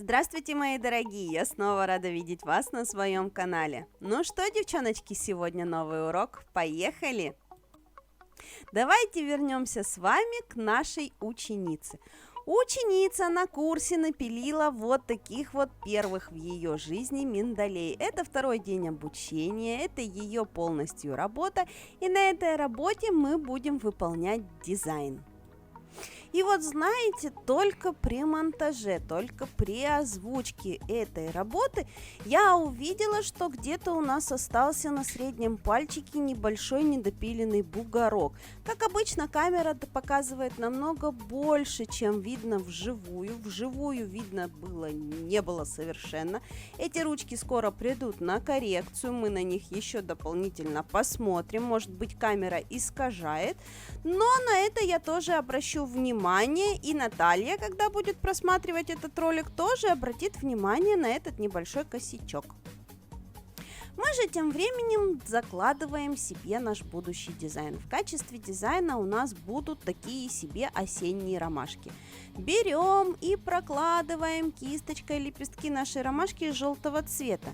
Здравствуйте, мои дорогие! Я снова рада видеть вас на своем канале. Ну что, девчоночки, сегодня новый урок. Поехали! Давайте вернемся с вами к нашей ученице. Ученица на курсе напилила вот таких вот первых в ее жизни миндалей. Это второй день обучения, это ее полностью работа, и на этой работе мы будем выполнять дизайн. И вот знаете, только при монтаже, только при озвучке этой работы я увидела, что где-то у нас остался на среднем пальчике небольшой недопиленный бугорок. Как обычно, камера показывает намного больше, чем видно вживую. Вживую видно не было совершенно. Эти ручки скоро придут на коррекцию, мы на них еще дополнительно посмотрим. Может быть, камера искажает, но на это я тоже обращу внимание. И Наталья, когда будет просматривать этот ролик, тоже обратит внимание на этот небольшой косячок. Мы же тем временем закладываем себе наш будущий дизайн. В качестве дизайна у нас будут такие себе осенние ромашки. Берем и прокладываем кисточкой лепестки нашей ромашки желтого цвета.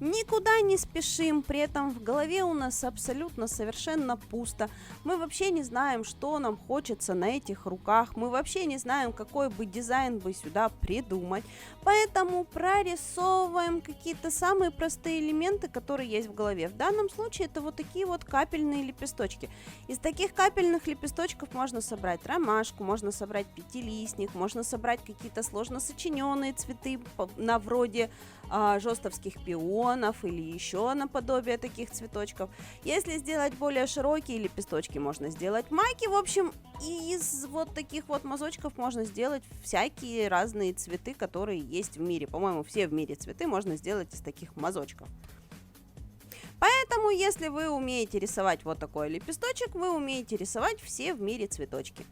Никуда не спешим, при этом в голове у нас абсолютно совершенно пусто. Мы вообще не знаем, что нам хочется на этих руках. Мы вообще не знаем, какой бы дизайн бы сюда придумать. Поэтому прорисовываем какие-то самые простые элементы, которые есть в голове. В данном случае это вот такие вот капельные лепесточки. Из таких капельных лепесточков можно собрать ромашку, можно собрать пятилистник, можно собрать какие-то сложно сочиненные цветы на вроде жестовских пионов или еще наподобие таких цветочков. Если сделать более широкие лепесточки, можно сделать майки. В общем, из вот таких вот мазочков можно сделать всякие разные цветы, которые есть в мире. По-моему, все в мире цветы можно сделать из таких мазочков. Поэтому, если вы умеете рисовать вот такой лепесточек, вы умеете рисовать все в мире цветочки.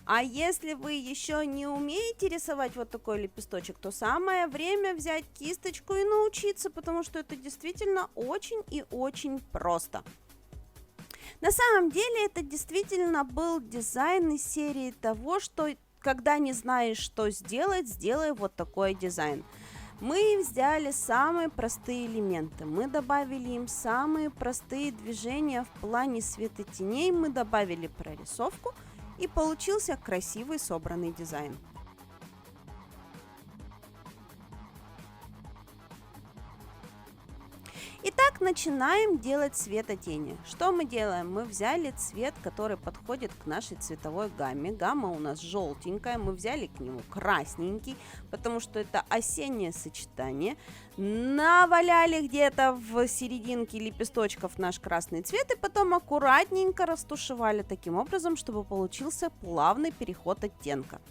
А если вы еще не умеете рисовать вот такой лепесточек, то самое время взять кисточку и научиться, потому что это действительно очень и очень просто. На самом деле это действительно был дизайн из серии того, что когда не знаешь, что сделать, сделай вот такой дизайн. Мы взяли самые простые элементы, мы добавили им самые простые движения в плане светотеней, мы добавили прорисовку, и получился красивый собранный дизайн. Итак, начинаем делать светотени. Что мы делаем? Мы взяли цвет, который подходит к нашей цветовой гамме. Гамма у нас желтенькая, мы взяли к нему красненький, потому что это осеннее сочетание. Наваляли где-то в серединке лепесточков наш красный цвет и потом аккуратненько растушевали таким образом, чтобы получился плавный переход оттенка.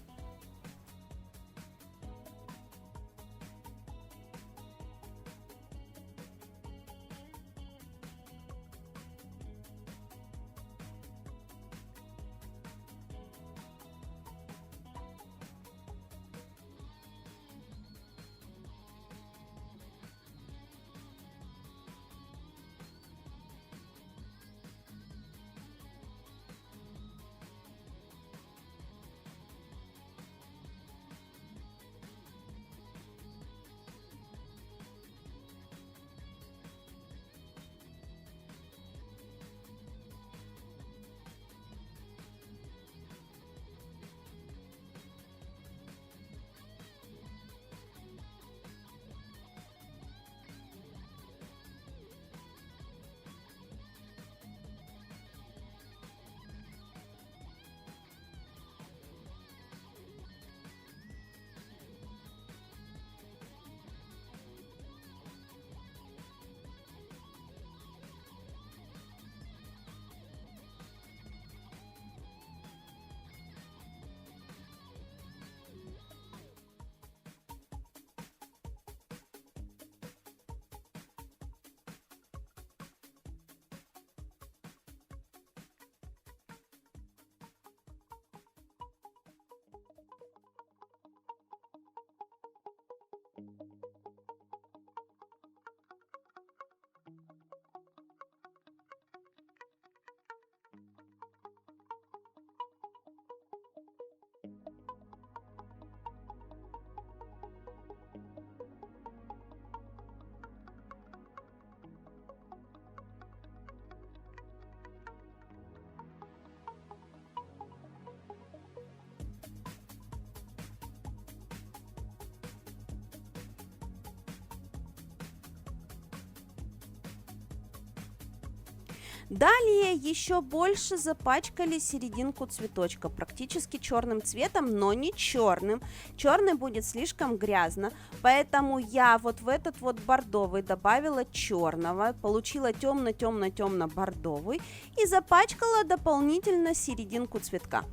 Далее еще больше запачкали серединку цветочка практически черным цветом, но не черным. Черный будет слишком грязно, поэтому я вот в этот вот бордовый добавила черного, получила темно-темно-темно-бордовый и запачкала дополнительно серединку цветка.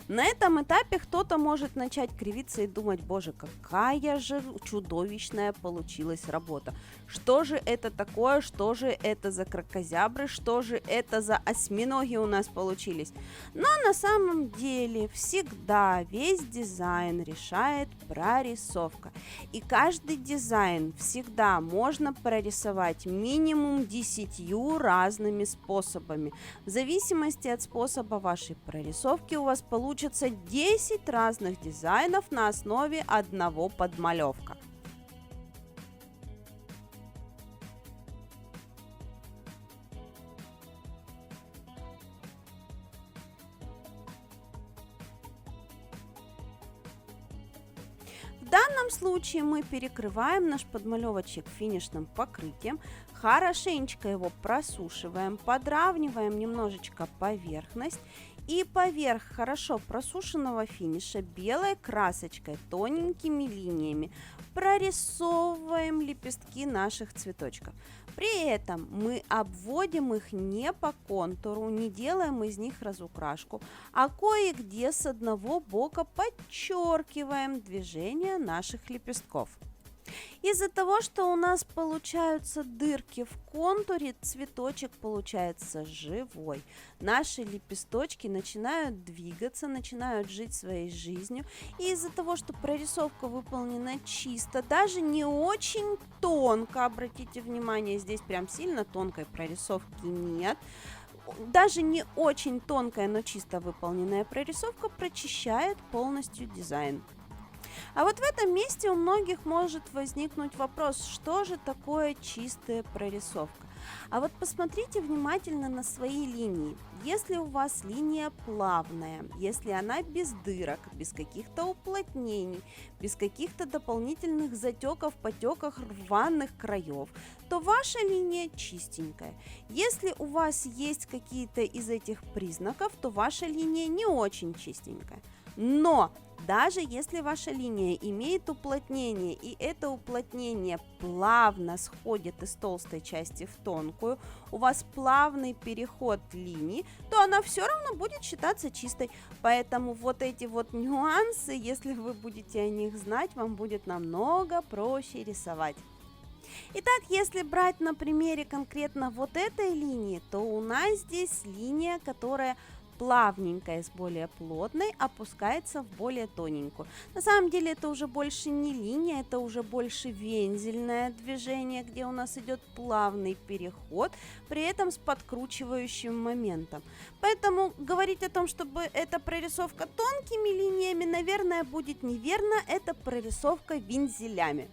На этом этапе кто-то может начать кривиться и думать: боже, какая же чудовищная получилась работа. Что же это такое, что же это за кракозябры, что же это за осьминоги у нас получились. Но на самом деле всегда весь дизайн решает прорисовка. И каждый дизайн всегда можно прорисовать минимум 10 разными способами. В зависимости от способа вашей прорисовки у вас получится 10 разных дизайнов на основе одного подмалевка. В данном случае мы перекрываем наш подмалевочек финишным покрытием, хорошенечко его просушиваем, подравниваем немножечко поверхность и поверх хорошо просушенного финиша белой красочкой, тоненькими линиями прорисовываем лепестки наших цветочков. При этом мы обводим их не по контуру, не делаем из них разукрашку, а кое-где с одного бока подчеркиваем движение наших лепестков. Из-за того, что у нас получаются дырки в контуре, цветочек получается живой. Наши лепесточки начинают двигаться, начинают жить своей жизнью. И из-за того, что прорисовка выполнена чисто, даже не очень тонко, обратите внимание, здесь прям сильно тонкой прорисовки нет. Даже не очень тонкая, но чисто выполненная прорисовка прочищает полностью дизайн. А вот в этом месте у многих может возникнуть вопрос: что же такое чистая прорисовка? А вот посмотрите внимательно на свои линии. Если у вас линия плавная, если она без дырок, без каких-то уплотнений, без каких-то дополнительных затеков, потеков, рваных краев, то ваша линия чистенькая. Если у вас есть какие-то из этих признаков, то ваша линия не очень чистенькая. Но даже если ваша линия имеет уплотнение, и это уплотнение плавно сходит из толстой части в тонкую, у вас плавный переход линий, то она все равно будет считаться чистой. Поэтому вот эти вот нюансы, если вы будете о них знать, вам будет намного проще рисовать. Итак, если брать на примере конкретно вот этой линии, то у нас здесь линия, которая плавненькая, с более плотной, опускается в более тоненькую. На самом деле это уже больше не линия, это уже больше вензельное движение, где у нас идет плавный переход, при этом с подкручивающим моментом. Поэтому говорить о том, чтобы эта прорисовка тонкими линиями, наверное, будет неверно, это прорисовка вензелями.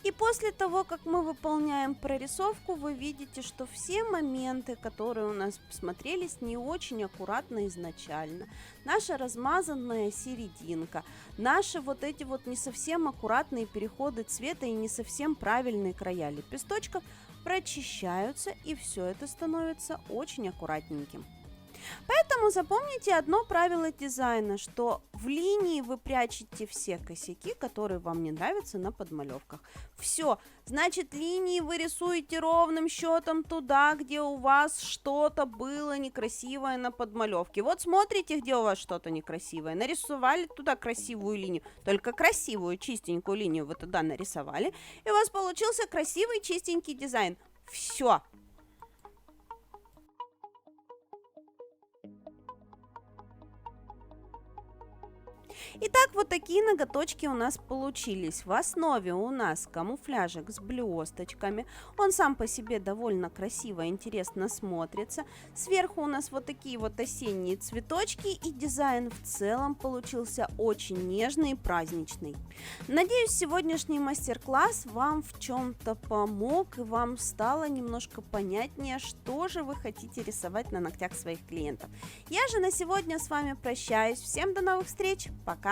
И после того, как мы выполняем прорисовку, вы видите, что все моменты, которые у нас смотрелись не очень аккуратно изначально, наша размазанная серединка, наши вот эти вот не совсем аккуратные переходы цвета и не совсем правильные края лепесточков прочищаются, и все это становится очень аккуратненьким. Поэтому запомните одно правило дизайна, что в линии вы прячете все косяки, которые вам не нравятся на подмалевках. Все, значит, линии вы рисуете ровным счетом туда, где у вас что-то было некрасивое на подмалевке. Вот смотрите, где у вас что-то некрасивое. Нарисовали туда красивую линию, только красивую чистенькую линию вы туда нарисовали, и у вас получился красивый чистенький дизайн. Все. Итак, вот такие ноготочки у нас получились. В основе у нас камуфляжик с блесточками. Он сам по себе довольно красиво и интересно смотрится. Сверху у нас вот такие вот осенние цветочки, и дизайн в целом получился очень нежный и праздничный. Надеюсь, сегодняшний мастер-класс вам в чем-то помог, и вам стало немножко понятнее, что же вы хотите рисовать на ногтях своих клиентов. Я же на сегодня с вами прощаюсь. Всем до новых встреч. Пока!